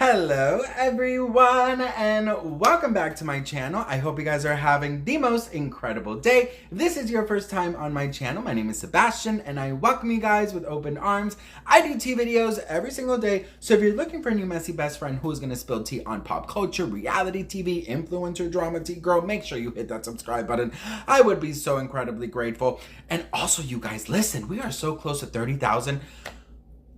Hello everyone and welcome back to my channel. I hope you guys are having the most incredible day. If this is your first time on my channel, my name is Sebastian and I welcome you guys with open arms. I do tea videos every single day, so if you're looking for a new messy best friend who's gonna spill tea on pop culture, reality TV, influencer drama tea, girl, make sure you hit that subscribe button. I would be so incredibly grateful. And also, you guys, listen, we are so close to 30,000.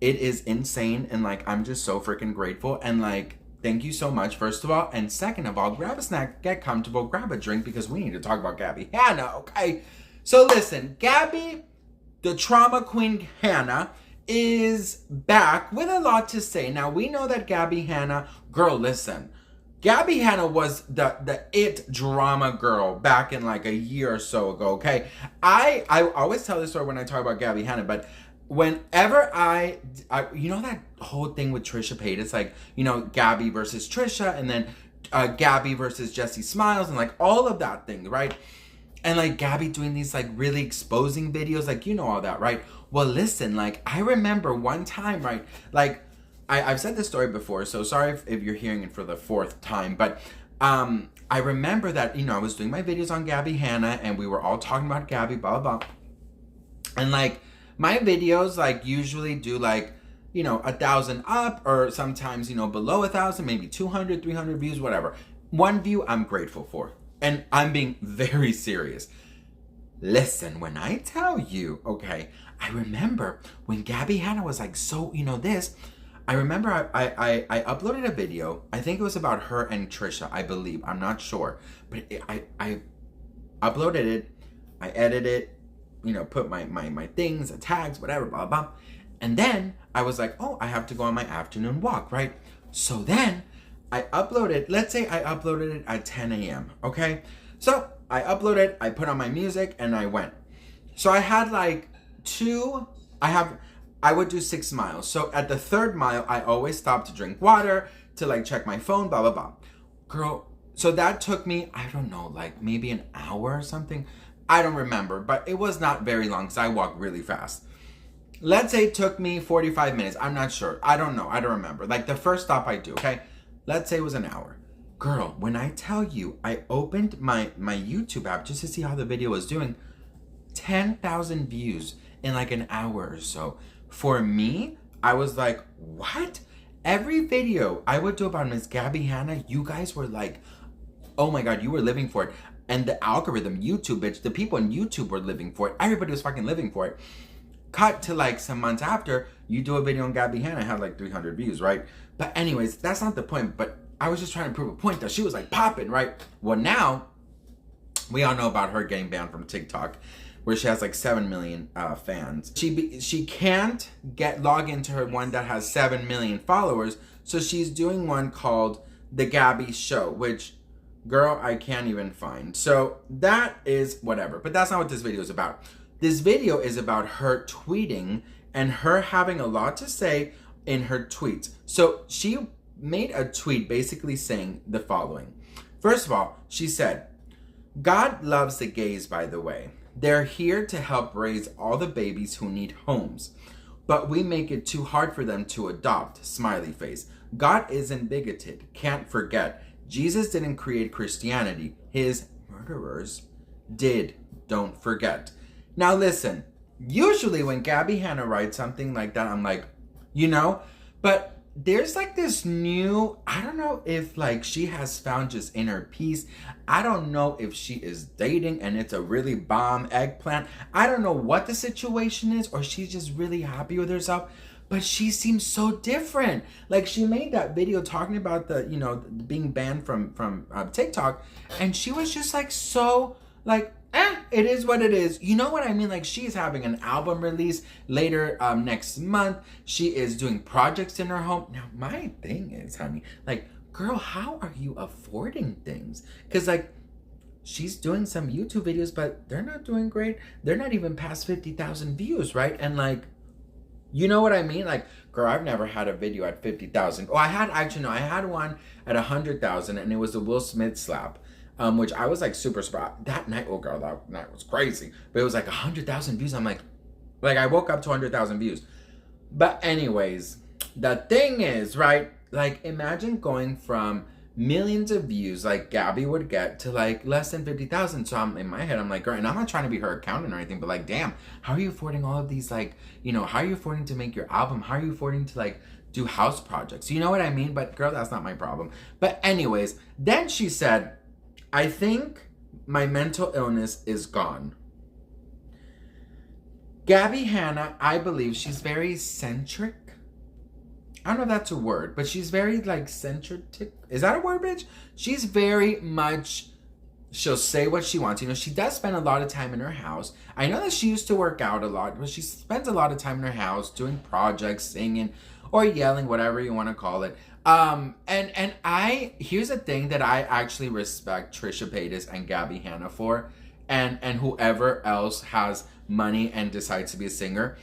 It is insane, and like I'm just so freaking grateful, and like thank you so much, first of all, and second of all, grab a snack, get comfortable, grab a drink, because we need to talk about Gabbie Hanna, okay? So listen, Gabbie, the trauma queen Hanna, is back with a lot to say. Now we know that Gabbie Hanna, girl, listen, Gabbie Hanna was the it drama girl back in like a year or so ago, okay? I always tell this story when I talk about Gabbie Hanna, but whenever I you know that whole thing with Trisha Paytas, like, you know, Gabbie versus Trisha, and then Gabbie versus Jessie Smiles, and like all of that thing, right? And like Gabbie doing these like really exposing videos, like, you know, all that, right? Well, listen, like I remember one time, right? Like I've said this story before, so sorry if you're hearing it for the fourth time, but I remember that, you know, I was doing my videos on Gabbie Hanna and we were all talking about Gabbie, blah, blah, blah. And like, my videos like usually do like, you know, 1,000 up, or sometimes, you know, below 1,000, maybe 200, 300 views, whatever. One view I'm grateful for. And I'm being very serious. Listen, when I tell you, okay, I remember when Gabbie Hanna was like, so, you know, this, I remember I uploaded a video. I think it was about her and Trisha, I believe. I'm not sure. But I uploaded it. I edited it. You know, put my things, tags, whatever, blah, blah. And then I was like, oh, I have to go on my afternoon walk, right? So then I uploaded, let's say I uploaded it at 10 a.m., okay? So I uploaded, I put on my music, and I went. So I had like I would do 6 miles. So at the 3rd mile, I always stopped to drink water, to like check my phone, blah, blah, blah. Girl, so that took me, I don't know, like maybe an hour or something. I don't remember, but it was not very long because I walked really fast. Let's say it took me 45 minutes. I'm not sure. I don't know. I don't remember. Like the first stop I do, okay? Let's say it was an hour. Girl, when I tell you, I opened my YouTube app just to see how the video was doing. 10,000 views in like an hour or so. For me, I was like, what? Every video I would do about Miss Gabbie Hanna, you guys were like, oh my God, you were living for it. And the algorithm, YouTube, bitch, the people on YouTube were living for it. Everybody was fucking living for it. Cut to like some months after, you do a video on Gabbie Hanna, had like 300 views, right? But anyways, that's not the point. But I was just trying to prove a point that she was like popping, right? Well, now we all know about her getting banned from TikTok, where she has like 7 million fans. She can't log into her one that has 7 million followers. So she's doing one called The Gabbie Show, which, girl, I can't even find. So that is whatever. But that's not what this video is about. This video is about her tweeting and her having a lot to say in her tweets. So she made a tweet basically saying the following. First of all, she said, God loves the gays, by the way. They're here to help raise all the babies who need homes. But we make it too hard for them to adopt. Smiley face. God isn't bigoted. Can't forget. Jesus didn't create Christianity. His murderers did. Don't forget. Now listen, usually when Gabbie Hanna writes something like that, I'm like, you know, but there's like this new, I don't know if like she has found just inner peace. I don't know if she is dating and it's a really bomb eggplant. I don't know what the situation is, or she's just really happy with herself. But she seems so different. Like she made that video talking about the, you know, being banned from TikTok, and she was just like so like, it is what it is. You know what I mean? Like she's having an album release later next month. She is doing projects in her home. Now my thing is, honey, like, girl, how are you affording things? Because like she's doing some YouTube videos, but they're not doing great. They're not even past 50,000 views, right? And like, you know what I mean? Like, girl, I've never had a video at 50,000. Oh, I had one at 100,000, and it was the Will Smith slap. which I was like super surprised. That night, oh girl, that night was crazy. But it was like 100,000 views. I'm like I woke up to 100,000 views. But anyways, the thing is, right? Like imagine going from millions of views like Gabbie would get to like less than 50,000. So I'm in my head, I'm like, girl, and I'm not trying to be her accountant or anything, but like, damn, how are you affording all of these, like, you know, how are you affording to make your album? How are you affording to like do house projects? You know what I mean? But girl, that's not my problem. But anyways, then she said, I think my mental illness is gone. Gabbie Hanna, I believe she's very centric. I don't know if that's a word, but she's very like centric. Is that a word, bitch? She's very much, she'll say what she wants. You know, she does spend a lot of time in her house. I know that she used to work out a lot, but she spends a lot of time in her house doing projects, singing, or yelling, whatever you want to call it. Here's a thing that I actually respect Trisha Paytas and Gabbie Hanna for, and whoever else has money and decides to be a singer.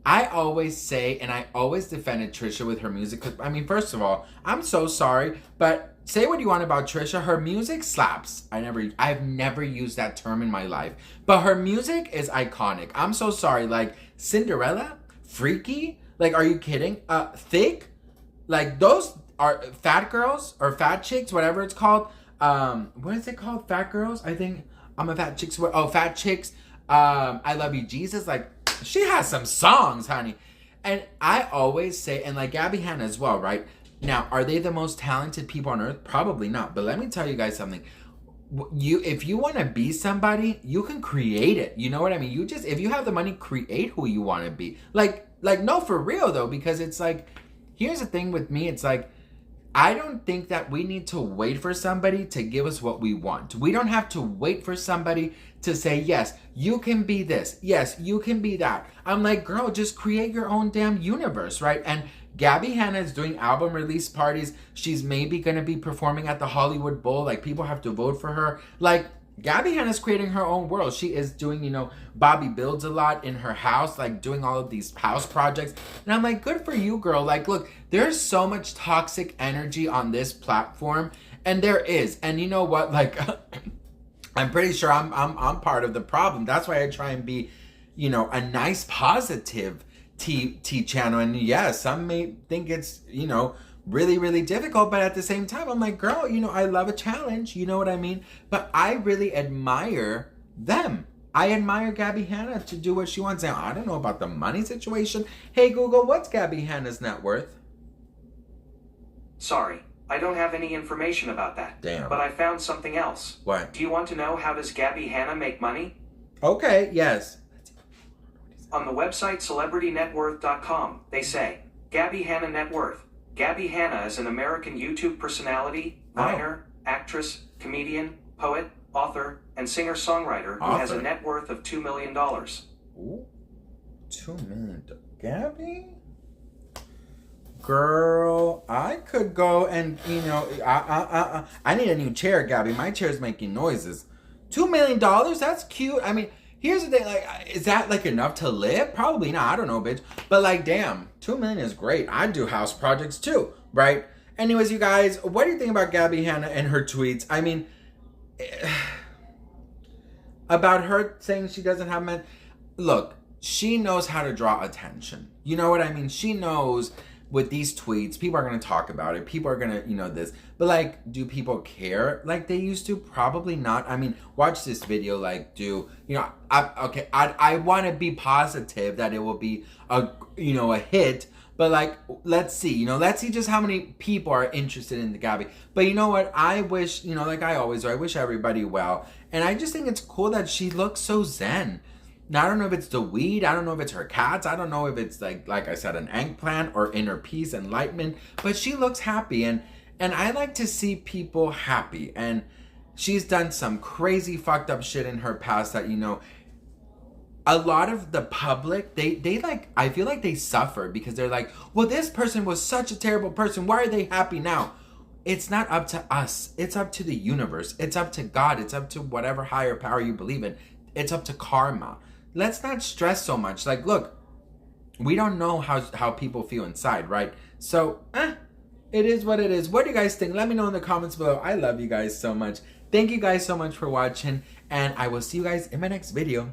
I always say, and I always defended Trisha with her music. 'Cause, I mean, first of all, I'm so sorry, but say what you want about Trisha, her music slaps. I've never used that term in my life, but her music is iconic. I'm so sorry. Like Cinderella, Freaky, like, are you kidding? Thick, like those are fat girls or fat chicks, whatever it's called. What is it called? Fat girls? I think I'm a fat chicks. Oh, fat chicks. I Love You, Jesus. Like, she has some songs, honey. And I always say, and like Gabbie Hanna as well, right? Now, are they the most talented people on earth? Probably not. But let me tell you guys something. If you want to be somebody, you can create it. You know what I mean? If you have the money, create who you want to be. Like no, for real though, because it's like, here's the thing with me. It's like, I don't think that we need to wait for somebody to give us what we want. We don't have to wait for somebody to say, yes, you can be this. Yes, you can be that. I'm like, girl, just create your own damn universe, right? And Gabbie Hanna is doing album release parties. She's maybe going to be performing at the Hollywood Bowl. Like, people have to vote for her. Like, Gabbie Hanna's creating her own world. She is doing, you know, Bobby Builds a Lot in her house, like doing all of these house projects. And I'm like, good for you, girl. Like, look, there's so much toxic energy on this platform. And there is. And you know what? Like, I'm pretty sure I'm part of the problem. That's why I try and be, you know, a nice, positive T channel. And yes, some may think it's, you know, really, really difficult, but at the same time, I'm like, girl, you know, I love a challenge, you know what I mean? But I really admire them. I admire Gabbie Hanna to do what she wants. Now, I don't know about the money situation. Hey, Google, what's Gabbie Hanna's net worth? Sorry, I don't have any information about that. Damn. But I found something else. What? Do you want to know how does Gabbie Hanna make money? Okay, yes. On the website celebritynetworth.com, they say, Gabbie Hanna net worth. Gabbie Hanna is an American YouTube personality, writer, actress, comedian, poet, author, and singer-songwriter who has a net worth of $2 million. Ooh, $2 million. Gabbie? Girl, I could go and, you know, I need a new chair, Gabbie. My chair's making noises. $2 million? That's cute. I mean, here's the thing, like, is that like enough to live? Probably not. I don't know, bitch. But like, damn, $2 million is great. I do house projects too, right? Anyways, you guys, what do you think about Gabbie Hanna and her tweets? I mean, about her saying she doesn't have men. Look, she knows how to draw attention. You know what I mean? She knows with these tweets, people are going to talk about it. People are going to, you know, this. But, like, do people care like they used to? Probably not. I mean, watch this video, like, you know, I want to be positive that it will be a, you know, a hit. But, like, let's see. You know, let's see just how many people are interested in the Gabbie. But you know what? I wish, you know, like I always do, I wish everybody well. And I just think it's cool that she looks so zen. Now, I don't know if it's the weed. I don't know if it's her cats. I don't know if it's, like I said, an eggplant or inner peace, enlightenment. But she looks happy. And I like to see people happy. And she's done some crazy fucked up shit in her past that, you know, a lot of the public, they like, I feel like they suffer because they're like, well, this person was such a terrible person. Why are they happy now? It's not up to us. It's up to the universe. It's up to God. It's up to whatever higher power you believe in. It's up to karma. Let's not stress so much. Like, look, we don't know how people feel inside, right? So, it is what it is. What do you guys think? Let me know in the comments below. I love you guys so much. Thank you guys so much for watching, and I will see you guys in my next video.